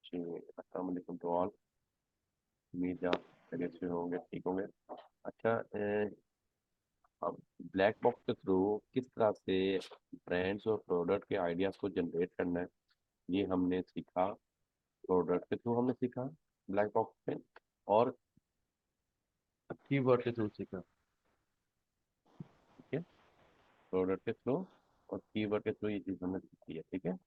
जी, अस्सलाम वालेकुम to all. उम्मीद है आप खैरियत से होंगे, ठीक होंगे। अच्छा, अब ब्लैक बॉक्स के थ्रू किस तरह से ब्रांड्स और प्रोडक्ट के आइडियाज़ को जनरेट करना है, ये हमने सीखा। प्रोडक्ट के थ्रू हमने सीखा ब्लैक बॉक्स पे, और कीवर्ड के थ्रू सीखा। ठीक है, प्रोडक्ट के थ्रू और कीवर्ड के थ्रू ये चीज़ हमने सीखी है। ठीक है।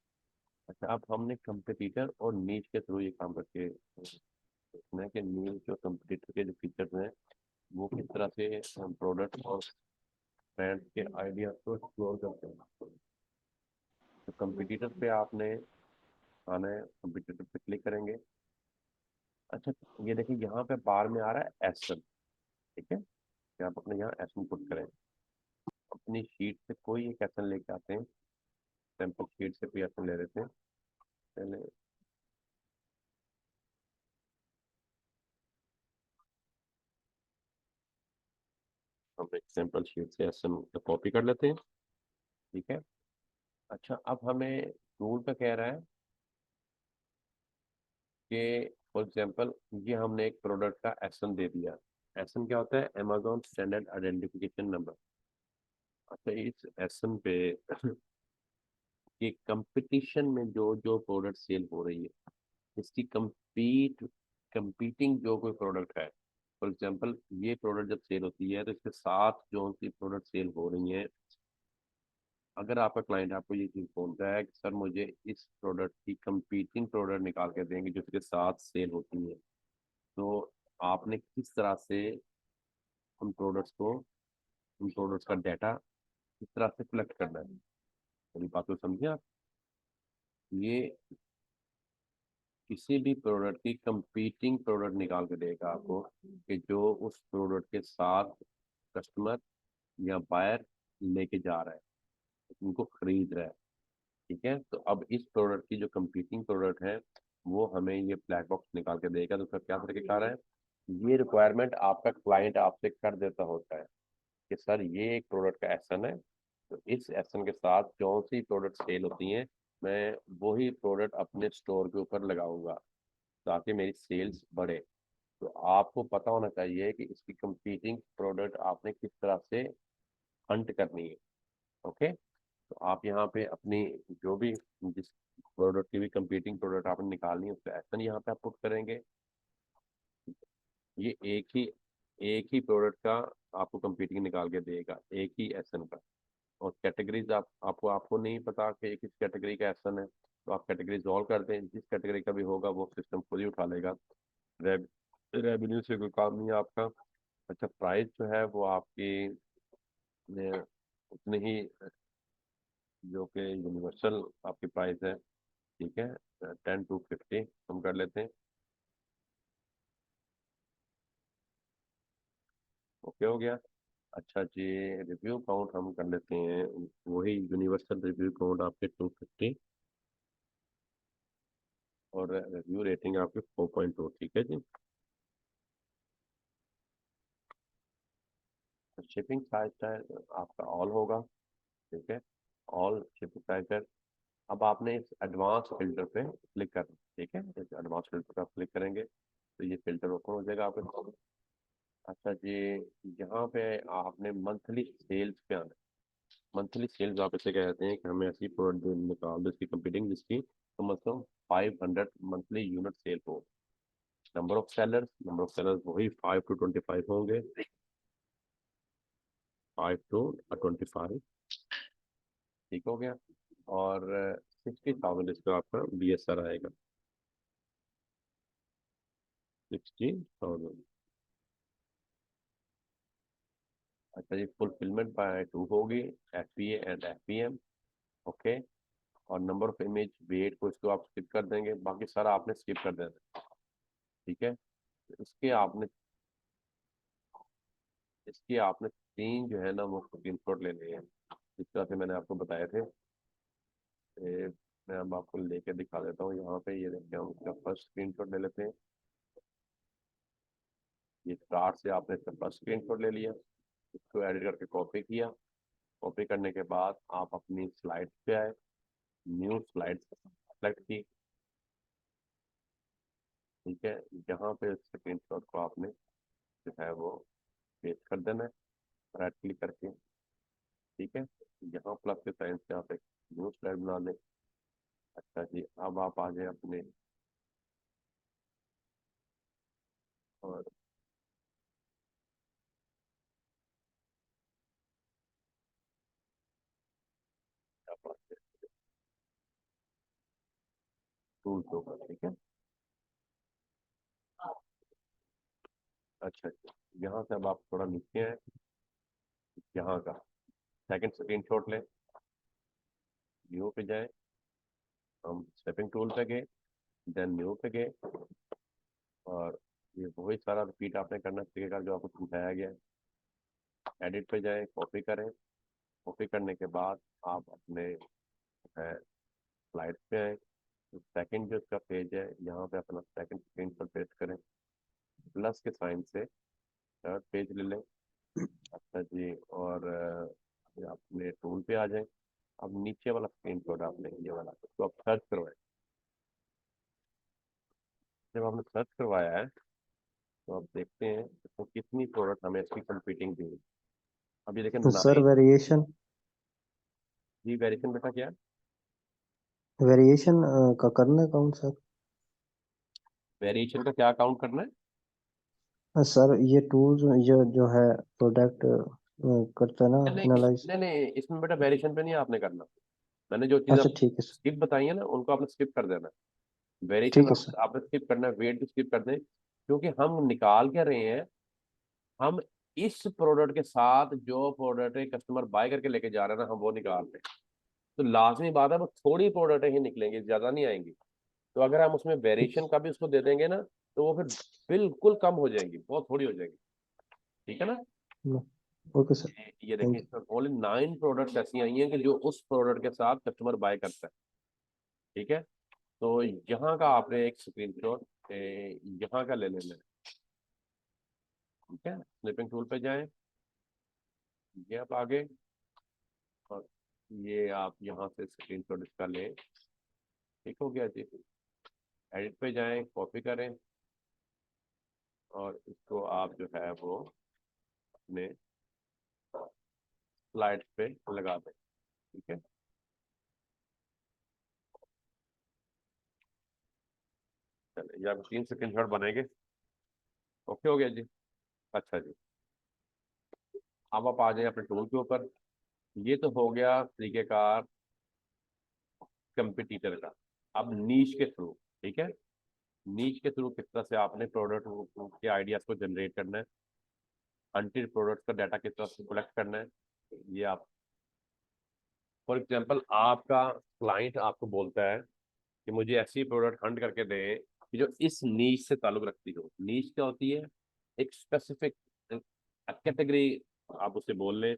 अच्छा, अब हमने कंपटीटर और नीच के थ्रू ये काम करके देखना है कि नीच और कंपटीटर के जो फीचर्स हैं वो किस तरह से प्रोडक्ट और ब्रांड के आइडिया को एक्सप्लोर करते हैं। तो कंपटीटर पे आपने आना है, कंपटीटर पे क्लिक करेंगे। अच्छा, ये देखिए यहाँ पे बार में आ रहा है एसन। ठीक है, कि आप अपने यहाँ एसन पुट करें। अपनी शीट से कोई एक एसन लेके आते हैं, सैंपल शीट से कोई एसन ले लेते हैं पहले। हम एक सैंपल शीट से एसन कॉपी कर लेते हैं। ठीक है। अच्छा, अब हमें रूल पे कह रहा है कि फॉर एग्जांपल ये हमने एक प्रोडक्ट का एसन दे दिया। एसन क्या होता है? Amazon standard identification number. अच्छा, इस एसन पे कि कंपटीशन में जो जो प्रोडक्ट सेल हो रही है, इसकी कंपीटिंग जो कोई प्रोडक्ट है, फॉर एग्जांपल ये प्रोडक्ट जब सेल होती है तो इसके साथ जो सी प्रोडक्ट सेल हो रही हैं, अगर आपका क्लाइंट आपको ये चीज़ बोलता है कि सर मुझे इस प्रोडक्ट की कंपीटिंग प्रोडक्ट निकाल के देंगे जो इसके साथ सेल होती है, तो आपने किस तरह से उन प्रोडक्ट्स को, उन प्रोडक्ट्स का डाटा किस तरह से कलेक्ट करना है। मेरी बात को समझिए आप। ये किसी भी प्रोडक्ट की कंपीटिंग प्रोडक्ट निकाल के देगा आपको, कि जो उस प्रोडक्ट के साथ कस्टमर या बायर लेके जा रहा है, उनको खरीद रहा है। ठीक है, तो अब इस प्रोडक्ट की जो कंपीटिंग प्रोडक्ट है वो हमें ये ब्लैक बॉक्स निकाल के देगा। तो उसका क्या तरीकेकार है? ये रिक्वायरमेंट आपका क्लाइंट आपसे कर देता होता है कि सर ये एक प्रोडक्ट का एसन है, तो इस एसन के साथ जो सी प्रोडक्ट सेल होती हैं, मैं वही प्रोडक्ट अपने स्टोर के ऊपर लगाऊंगा ताकि मेरी सेल्स बढ़े। तो आपको पता होना चाहिए कि इसकी कंपीटिंग प्रोडक्ट आपने किस तरह से हंट करनी है। ओके, तो आप यहाँ पे अपनी जो भी जिस प्रोडक्ट की भी कंपीटिंग प्रोडक्ट आपने निकालनी है उसका एसन यहाँ पे आप पुट करेंगे। ये एक ही प्रोडक्ट का आपको कंपीटिंग निकाल के देगा, एक ही एसन का। और कैटेगरीज आपको नहीं पता कि किस कैटेगरी का एसन है, तो आप कैटेगरी सॉल्व कर दें, जिस कैटेगरी का भी होगा वो सिस्टम खुद ही उठा लेगा। रेवेन्यू से कोई काम नहीं है आपका। अच्छा, प्राइस जो है वो आपकी उतनी ही जो कि यूनिवर्सल आपकी प्राइस है। ठीक है, 10 to 50 हम कर लेते हैं। ओके हो गया। अच्छा जी, रिव्यू काउंट हम कर लेते हैं, वही यूनिवर्सल रिव्यू काउंट आपके 250, और रिव्यू रेटिंग आपके 4.2। ठीक है जी। शिपिंग साइज आपका ऑल होगा। ठीक है, ऑल शिपिंग साइज। अब आपने इस एडवांस फिल्टर पे क्लिक करना। ठीक है, इस एडवांस फिल्टर पे आप क्लिक करेंगे तो ये फिल्टर ओपन हो जाएगा आपके सामने। अच्छा जी, यहाँ पे आपने मंथली सेल्स पे आना है। मंथली सेल्स आप इसे कहते हैं कि हमें ऐसी प्रोडक्ट निकाल दो इसकी कंपीटिंग, जिसकी कम से कम 500 मंथली यूनिट सेल हो। नंबर ऑफ सेलर्स वही 5 to 25 होंगे। 5 to 25। ठीक हो गया। और 60,000 इसका आपका BSR आएगा। 60,000। अच्छा, ये फुलफिलमेंट बाय 2 होगी, FBA एंड FBM। ओके, और नंबर ऑफ इमेज वेट को इसको आप स्किप कर देंगे, बाकी सारा आपने स्किप कर देना। ठीक है, तो इसकी आपने 3 जो है ना वो स्क्रीनशॉट लेने हैं, जिस तरह से मैंने आपको बताए थे। मैं अब आपको लेके दिखा देता हूँ। यहाँ पे ये देखते हैं, हम इसका फर्स्ट स्क्रीनशॉट ले लेते हैं। ये कार्ड से आपने इसका फर्स्ट स्क्रीनशॉट ले लिया, इसको एडिट करके कॉपी किया। कॉपी करने के बाद आप अपनी स्लाइड्स पे आए, न्यू स्लाइड्स सेलेक्ट की। ठीक है, यहाँ पे स्क्रीनशॉट को आपने जो है वो पेस्ट कर देना है राइट क्लिक करके। ठीक है, यहाँ प्लस के साइन से आप एक न्यू स्लाइड बना लें। अच्छा जी, अब आप आ जाए अपने और टूल के ऊपर। ठीक है, अच्छा अच्छा, यहाँ से अब आप थोड़ा नीचे हैं, यहाँ का सेकंड स्क्रीनशॉट लें, न्यू पे जाए, हम स्टेपिंग टूल पे गए, देन न्यू पे गए, और ये वही सारा रिपीट आपने करना सीखेगा जो आपको समझाया गया है। एडिट पे जाए, कॉपी करें, कॉपी करने के बाद आप अपने स्लाइड पे आए, सेकंड जो इसका पेज है यहाँ पे अपना सेकंड स्क्रीन पर पेस्ट करें, प्लस के साइन से थर्ड पेज ले लें। अच्छा जी, और ये अपने टूल पे आ जाए। अब नीचे वाला स्क्रीन शॉट आपने ये वाला तो आप सर्च करवाएं। जब आपने सर्च करवाया है तो आप देखते हैं इसमें कितनी प्रोडक्ट हमें इसकी कंपीटिंग दी। अब ये देखें तो सर 9 वेरिएशन जी। वेरिएशन बेटा क्या है? वेरिएशन का करना है कौन सर? वेरिएशन का क्या काउंट करना है? सर ये टूल्स ये जो है प्रोडक्ट करता है ना नहीं नहीं एनालाइज। नहीं नहीं, इसमें बेटा वेरिएशन पे नहीं आपने करना। मैंने जो चीज़ अच्छा आपको ठीक है सर। स्किप बताई है ना उनको आपने स्किप कर देना। वेरिएशन ठीक है सर। आपने स्किप करना है, वेट भी स्किप कर दें, क्योंकि हम निकाल क्या रहे हैं, हम इस प्रोडक्ट के साथ जो प्रोडक्ट कस्टमर बाय करके लेके जा रहे हैं ना हम वो निकाल रहे हैं। तो लाजमी बात है वो थोड़ी प्रोडक्ट ही निकलेंगी, ज्यादा नहीं आएंगी। तो अगर हम उसमें ठीक वेरिएशन का भी उसको दे देंगे ना तो वो फिर बिल्कुल कम हो जाएंगी, बहुत थोड़ी हो जाएगी। ठीक है ना? Okay sir. ये देखिए, थैंक इसमें ओनली 9 प्रोडक्ट्स ऐसी आई हैं कि जो उस प्रोडक्ट के साथ कस्टमर बाय करता है। ठीक है, तो यहाँ का आपने एक स्क्रीनशॉट यहाँ का ले लेना है। ठीक है, स्निपिंग टूल पे जाएं, ये आप आगे, और ये आप यहाँ से स्क्रीनशॉट इसका लें। ठीक हो गया जी, एडिट पे जाएं, कॉपी करें, और इसको आप जो है वो अपने स्लाइड पे लगा दें। ठीक है, चलिए ये आप 3 स्क्रीनशॉट बनेंगे। ओके हो गया जी। अच्छा जी, अब आप आ जाए अपने टूल के ऊपर। ये तो हो गया तरीकेकार कंपिटिटर का। अब नीच के थ्रू, ठीक है, नीच के थ्रू किस तरह से आपने प्रोडक्ट के आइडियाज को जनरेट करना है, अनटिल प्रोडक्ट का डाटा किस तरह से कलेक्ट करना है, ये आप फॉर एग्जांपल आपका क्लाइंट आपको बोलता है कि मुझे ऐसी प्रोडक्ट हंट करके दें कि जो इस नीच से ताल्लुक रखती हो। नीच क्या होती है? एक स्पेसिफिक कैटेगरी आप उसे बोल लें।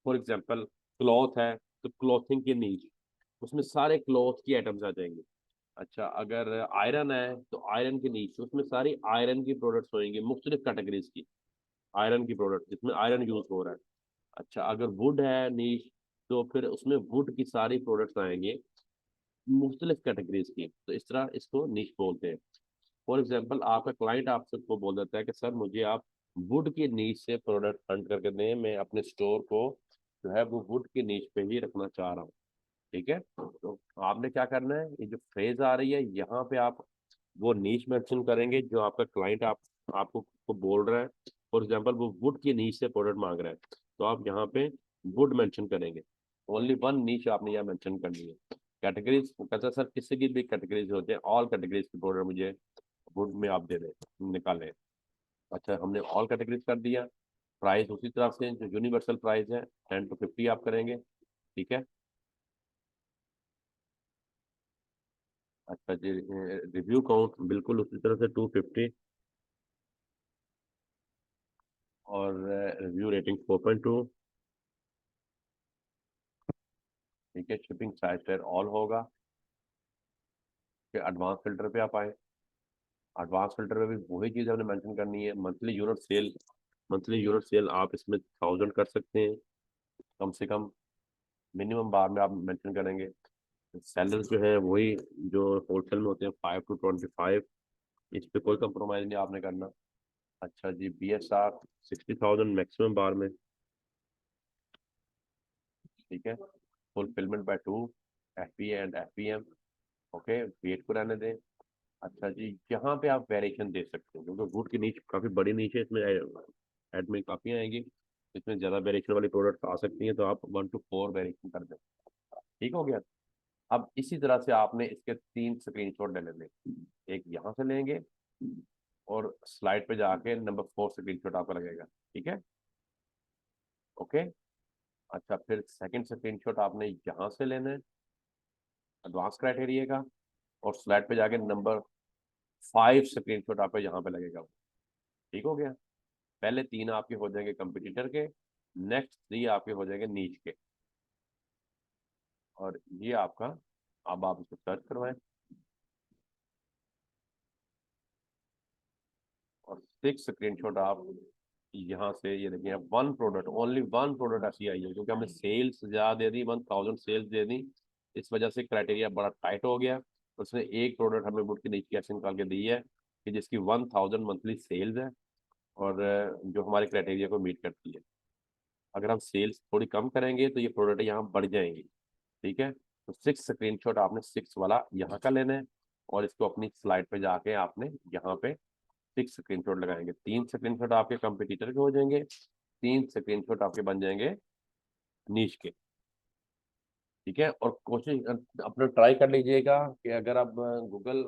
फॉर एग्जांपल क्लॉथ है तो क्लॉथिंग की नीच, उसमें सारे क्लॉथ की आइटम्स आ जाएंगे। अच्छा, अगर आयरन है तो आयरन की नीच, उसमें सारी आयरन की प्रोडक्ट्स होंगी मुख्तलिफ कैटेगरीज की, आयरन की प्रोडक्ट जिसमें आयरन यूज हो रहा है। अच्छा, अगर वुड है नीच तो फिर उसमें वुड की सारी प्रोडक्ट्स आएंगे मुख्तलिफ कैटेगरीज की, तो इस तरह इसको नीच बोलते हैं। फॉर एग्जाम्पल आपका क्लाइंट आपसे को बोल देता है कि सर मुझे आप वुड की नीच से प्रोडक्ट हंट करके दें, मैं अपने स्टोर को जो है वो वुड की नीच पे ही रखना चाह रहा हूँ। ठीक है, तो आपने क्या करना है, ये जो फ्रेज आ रही है यहाँ पे आप वो नीच मेंशन करेंगे जो आपका क्लाइंट आपको को बोल रहा है। फॉर एग्जांपल वो वुड की नीच से प्रोडक्ट मांग रहा है, तो आप यहाँ पे वुड मेंशन करेंगे। ओनली वन नीच आपने यहाँ मेंशन करनी है। कैटेगरीज कहता है सर किसी की भी कैटेगरीज होते हैं, ऑल कैटेगरीज की प्रोडक्ट मुझे वुड में आप दे दें, निकालें। अच्छा, हमने ऑल कैटेगरीज कर दिया। प्राइस उसी तरह से जो यूनिवर्सल प्राइस है 10 to 50 आप करेंगे। ठीक है, अच्छा जी, रिव्यू काउंट बिल्कुल उसी तरह से 250, और रिव्यू रेटिंग 4.2। ठीक है, शिपिंग साइज पर ऑल होगा। फिर एडवांस फिल्टर पे आप आए, एडवांस फिल्टर में भी वही चीज़ हमने मेंशन करनी है, monthly unit sale. Monthly unit sale आप इसमें 1000 कर सकते हैं कम से कम, मिनिमम बार में आप मेंशन करेंगे। सेलर जो है वही जो होलसेल में होते हैं 5 to 25। इस पे कोई कंप्रोमाइज नहीं आपने करना। अच्छा जी, BSR 60,000 मैक्सिमम बार में, ठीक है। Fulfilment by 2, FBA and FBM, okay, weight को रहने दें। अच्छा जी, यहाँ पे आप वेरिएशन दे सकते हैं क्योंकि वुड की नीच काफ़ी बड़ी नीच है, इसमें ऐड में काफ़ी आएंगी, इसमें ज़्यादा वेरिएशन वाली प्रोडक्ट आ सकती हैं, तो आप 1 to 4 वेरिएशन कर दें। ठीक हो गया। अब इसी तरह से आपने इसके 3 स्क्रीनशॉट ले लेने, एक यहाँ से लेंगे और स्लाइड पे जाके नंबर 4 स्क्रीनशॉट आपका लगेगा, ठीक है, ओके। अच्छा, फिर सेकंड स्क्रीनशॉट आपने यहाँ से लेना है एडवांस क्राइटेरिया का, और स्लाइड पे जाके नंबर 5 स्क्रीनशॉट आपका यहाँ पे लगेगा। ठीक हो गया। पहले 3 आपके हो जाएंगे कंपटीटर के, नेक्स्ट 3 आपके हो जाएंगे नीच के, और ये आपका, अब आप इसको सर्च करवाएं, और 6 स्क्रीनशॉट आप यहाँ से, ये देखिए 1 प्रोडक्ट, ओनली 1 प्रोडक्ट ऐसी आई है क्योंकि हमने सेल्स ज़्यादा दे दी, 1000 सेल्स दे दी, इस वजह से क्राइटेरिया बड़ा टाइट हो गया। उसने एक प्रोडक्ट हमें बुक की नीचे कैसे निकाल के दी है कि जिसकी 1000 मंथली सेल्स है, और जो हमारे क्राइटेरिया को मीट करती है। अगर हम सेल्स थोड़ी कम करेंगे तो ये प्रोडक्ट यहाँ बढ़ जाएंगी, ठीक है। तो 6 स्क्रीनशॉट आपने 6 वाला यहाँ का लेना है, और इसको अपनी स्लाइड पे जाके आपने यहाँ पे 6 स्क्रीनशॉट लगाएंगे। 3 स्क्रीनशॉट आपके कंपटीटर के हो जाएंगे, 3 स्क्रीनशॉट आपके बन जाएंगे नीश के, ठीक है। और कोशिश अपना ट्राई कर लीजिएगा कि अगर आप गूगल,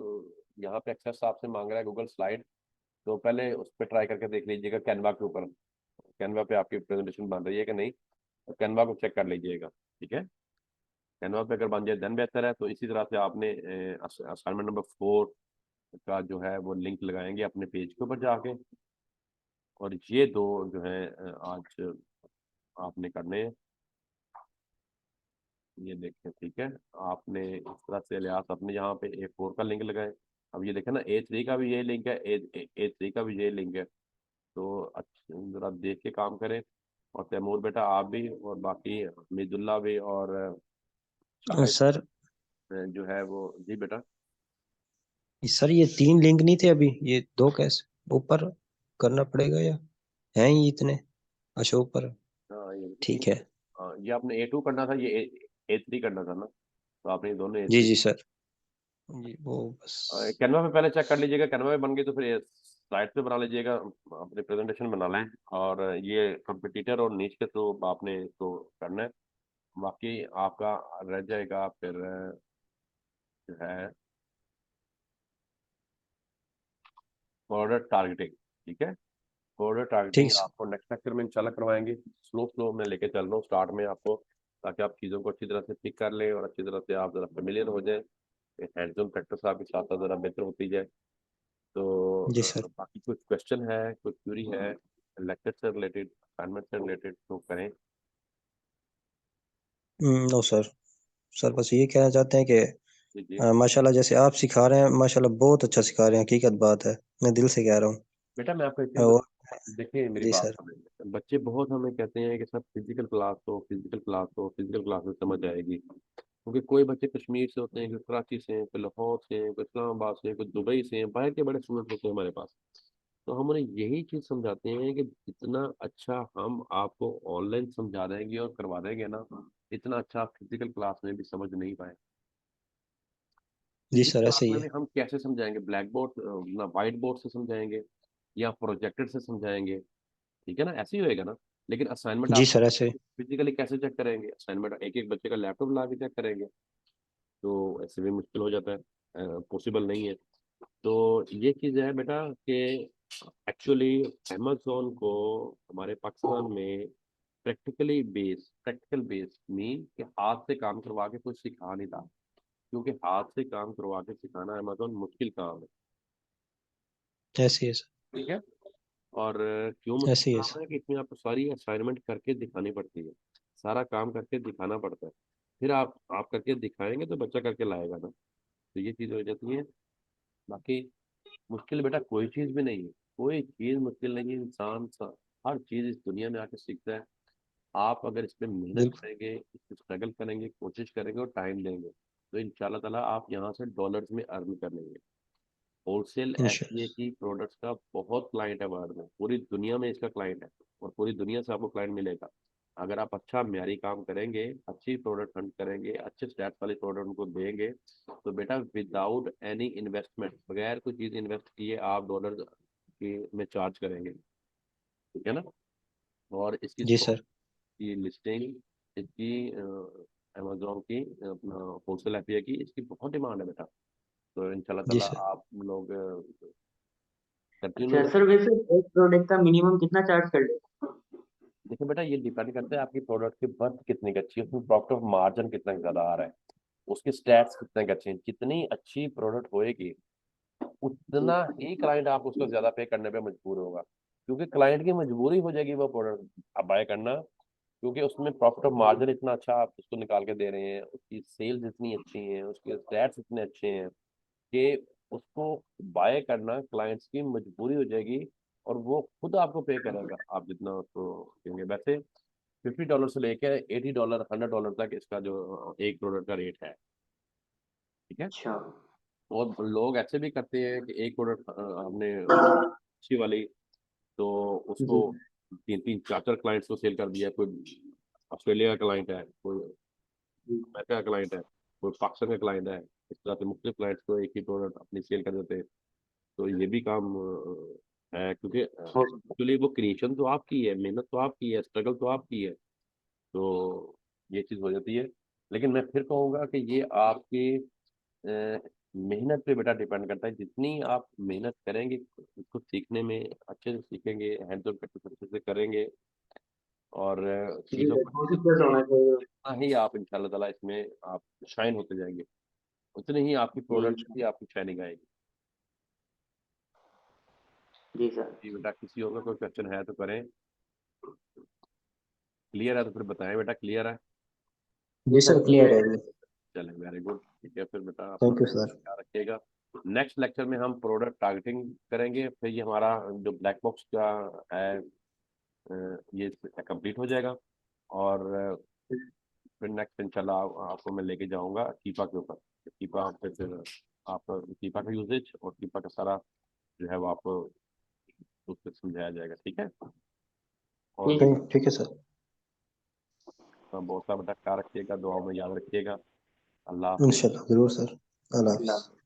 यहाँ पे एक्सेस आपसे मांग रहा है गूगल स्लाइड, तो पहले उस पर ट्राई करके देख लीजिएगा कैनवा के ऊपर, कैनवा पे आपकी प्रेजेंटेशन बन रही है कि नहीं, तो कैनवा को चेक कर लीजिएगा, ठीक है। कैनवा पे अगर बन जाए देन बेहतर है। तो इसी तरह से आपने असाइनमेंट नंबर 4 का जो है वो लिंक लगाएंगे अपने पेज के ऊपर जाके, और ये दो जो है आज आपने करने हैं, ये देखें, ठीक है। आपने इस तरह से लिहाज अपने यहाँ पे A4 का लिंक लगाएं। अब ये देखें ना, A3 का भी ये लिंक है, A3 का भी ये लिंक है, तो अच्छा जरा देख के काम करें। और तैमूर बेटा आप भी, और बाकी हमीदुल्ला भी, और शाहिद सर जो है वो, जी बेटा। सर ये 3 लिंक नहीं थे अभी, ये 2 कैसे ऊपर करना पड़ेगा या हैं ही इतने? अच्छा ऊपर, हाँ ये ठीक है। हाँ, ये आपने A2 करना था, ये A3 करना था ना, तो आपने ये दोनों जी A3। जी सर, जी वो बस। कैनवा पे पहले चेक कर लीजिएगा, कैनवा पे बन गई तो फिर स्लाइड पे बना लीजिएगा, अपनी प्रेजेंटेशन बना लें, और ये कंपटीटर और नीच के थ्रू आपने इसको करना है। बाकी आपका रह जाएगा फिर जो है प्रोडक्ट टारगेटिंग, ठीक है। प्रोडक्ट टारगेटिंग ठीक सर। आपको नेक्स्ट लेक्चर में इंशाल्लाह करवाएंगे, स्लो स्लो मैं लेके चल रहा हूँ स्टार्ट में आपको, ताकि आप चीज़ों को अच्छी तरह से पिक कर लें और अच्छी तरह से आप ज़रा फेमिलियर हो जाएं, हैंड्स ऑन प्रैक्टिस आपके साथ साथ ज़रा बेहतर होती जाए। तो जी सर। बाकी कुछ क्वेश्चन है, कुछ क्यूरी है लेक्चर से रिलेटेड, असाइनमेंट से रिलेटेड, तो करें। नो सर, सर बस ये कहना चाहते हैं कि जी जी माशाल्लाह जैसे आप सिखा रहे हैं, माशाल्लाह बहुत अच्छा सिखा रहे हैं, हकीकत बात है, मैं दिल से कह रहा हूँ। बेटा, मैं आपको एक चीज़ और बता, देखिए मेरी जी बात सर। सुनें, बच्चे बहुत हमें कहते हैं कि सर फिजिकल क्लास हो, फिजिकल क्लास हो, फिजिकल क्लास में समझ आएगी, क्योंकि कोई बच्चे कश्मीर से होते हैं, कोई कराची से हैं, कोई लाहौर से हैं, कोई इस्लामाबाद से हैं, कोई दुबई से हैं, बाहर के बड़े स्टूडेंट होते हैं हमारे पास। तो हम उन्हें यही चीज़ समझाते हैं कि जितना अच्छा हम आपको ऑनलाइन समझा देंगे और करवा देंगे ना, इतना अच्छा फिजिकल क्लास में भी समझ नहीं पाए। जी फिजिकल सर क्लास ऐसे ही में है। भी हम कैसे समझाएंगे, ब्लैक बोर्ड ना वाइट बोर्ड से समझाएंगे या प्रोजेक्टर से समझाएंगे, ठीक है ना, ऐसे ही होएगा ना। लेकिन असाइनमेंट जी आप सर ऐसे। फिजिकली कैसे चेक करेंगे, असाइनमेंट एक एक बच्चे का लैपटॉप ला के चेक करेंगे, तो ऐसे भी मुश्किल हो जाता है, पॉसिबल नहीं है। तो ये चीज़ है बेटा कि एक्चुअली अमेजोन को हमारे पाकिस्तान में प्रैक्टिकल बेस मीन कि हाथ से काम करवा के कुछ सिखा नहीं था, क्योंकि हाथ से काम करवा के सिखाना अमेजोन मुश्किल काम है, ऐसे ही है सर। ठीक है। और क्यों ऐसे मुश्किल ही है काम सर। है कि इसमें आपको सारी असाइनमेंट करके दिखानी पड़ती है, सारा काम करके दिखाना पड़ता है, फिर आप करके दिखाएंगे तो बच्चा करके लाएगा ना, तो ये चीज़ हो जाती है। बाकी मुश्किल बेटा कोई चीज़ भी नहीं है, कोई चीज़ मुश्किल नहीं है, हर चीज़ इस दुनिया में आके सीखता है। आप अगर इस पे मेहनत बिल्कुल। करेंगे, इस पे स्ट्रगल करेंगे, कोशिश करेंगे और टाइम देंगे, तो इंशाल्लाह ताला आप यहाँ से डॉलर्स में अर्न कर लेंगे। होलसेल एफपीए इंशाल्लाह। की प्रोडक्ट्स का बहुत क्लाइंट है वर्ल्ड में, पूरी दुनिया में इसका क्लाइंट है, और पूरी दुनिया से आपको क्लाइंट मिलेगा। अगर आप अच्छा म्यारी काम करेंगे, अच्छी प्रोडक्ट हंट करेंगे, अच्छे स्टैट्स वाली प्रोडक्ट उनको देंगे, तो बेटा विदाउट एनी इन्वेस्टमेंट, बगैर कोई चीज़ इन्वेस्ट किए आप डॉलर की में चार्ज करेंगे, ठीक है ना। और इसकी जी बहुत सर। ये लिस्टिंग, इसकी अमेजोन की अपना होलसेल एफपीए की इसकी बहुत डिमांड है बेटा। तो इंशाल्लाह जी ताला सर। आप लोग अच्छा कंटिन्यू। सर, वैसे एक प्रोडक्ट का मिनिमम कितना चार्ज कर ले? देखिए बेटा, ये डिपेंड करता है आपकी प्रोडक्ट की बर्थ कितनी अच्छी है, उसमें प्रॉफिट ऑफ मार्जिन कितना ज्यादा आ रहा है, उसके स्टैट्स कितने अच्छे हैं। जितनी अच्छी प्रोडक्ट होएगी जी। उतना ही क्लाइंट आप उसको ज्यादा पे करने पे मजबूर होगा, क्योंकि क्लाइंट की मजबूरी हो जाएगी वो प्रोडक्ट आप बाय करना, क्योंकि उसमें प्रॉफिट ऑफ मार्जिन इतना अच्छा आप उसको निकाल के दे रहे हैं, उसकी सेल्स इतनी अच्छी हैं, उसके स्टैट्स इतने अच्छे हैं कि उसको बाय करना क्लाइंट्स की मजबूरी हो जाएगी, और वो खुद आपको पे करेगा आप जितना उसको देंगे। वैसे $50 से लेकर $80 $100 तक इसका जो एक प्रोडक्ट का रेट है, ठीक है। अच्छा। और लोग ऐसे भी करते हैं कि एक प्रोडक्ट हमने अच्छी वाली, तो उसको जी। 3 3 4 4 क्लाइंट्स को सेल कर दिया। कोई ऑस्ट्रेलिया का क्लाइंट है, कोई जी। अमेरिका का क्लाइंट है, कोई पाकिस्तान का क्लाइंट है, इस तरह से मुख्तलिफ क्लाइंट्स को एक ही प्रोडक्ट अपनी सेल कर देते हैं। तो ये भी काम है, क्योंकि हो एक्चुअली वो क्रिएशन तो आपकी है, मेहनत तो आपकी है, स्ट्रगल तो आपकी है, तो ये चीज़ हो जाती है। लेकिन मैं फिर कहूँगा कि ये आपकी मेहनत पे बेटा डिपेंड करता है। जितनी आप मेहनत करेंगे इसको सीखने में, अच्छे से सीखेंगे, हैंड्स ऑन प्रैक्टिस अच्छे से करेंगे, और जी चीज़ों सर, को अच्छे से कॉन्शियस होना सीखेंगे, चाहिए। उतना ही आप इंशाल्लाह ताला इसमें आप शाइन होते जाएंगे, उतनी ही आपकी प्रोडक्ट जी। भी आपकी शाइनिंग आएगी। जी सर। जी बेटा, किसी और का कोई क्वेश्चन है तो करें। क्लियर है तो फिर बताएं बेटा, क्लियर है। जी जी सर, सर क्लियर क्लियर है। है। चलें, वेरी गुड, ठीक है फिर बेटा, अपना थैंक यू सर। ख्याल रखिएगा। नेक्स्ट लेक्चर में हम प्रोडक्ट टारगेटिंग करेंगे, फिर ये हमारा जो ब्लैक बॉक्स का है ये कंप्लीट हो जाएगा, और फिर नेक्स्ट इंशाल्लाह आपको मैं लेके जाऊंगा कीपा के ऊपर। कीपा फिर आप कीपा का यूजेज और कीपा का सारा जो है वो आपको उससे समझाया जाएगा, ठीक है। और ठीक है। ठीक है सर। बहुत सा बेटा ख्याल रखिएगा, दुआओं में याद रखिएगा। अल्लाह हाफिज। इंशाल्लाह जरूर सर। अल्लाह अल्लाह हाफ़िज़। हाफ़िज़।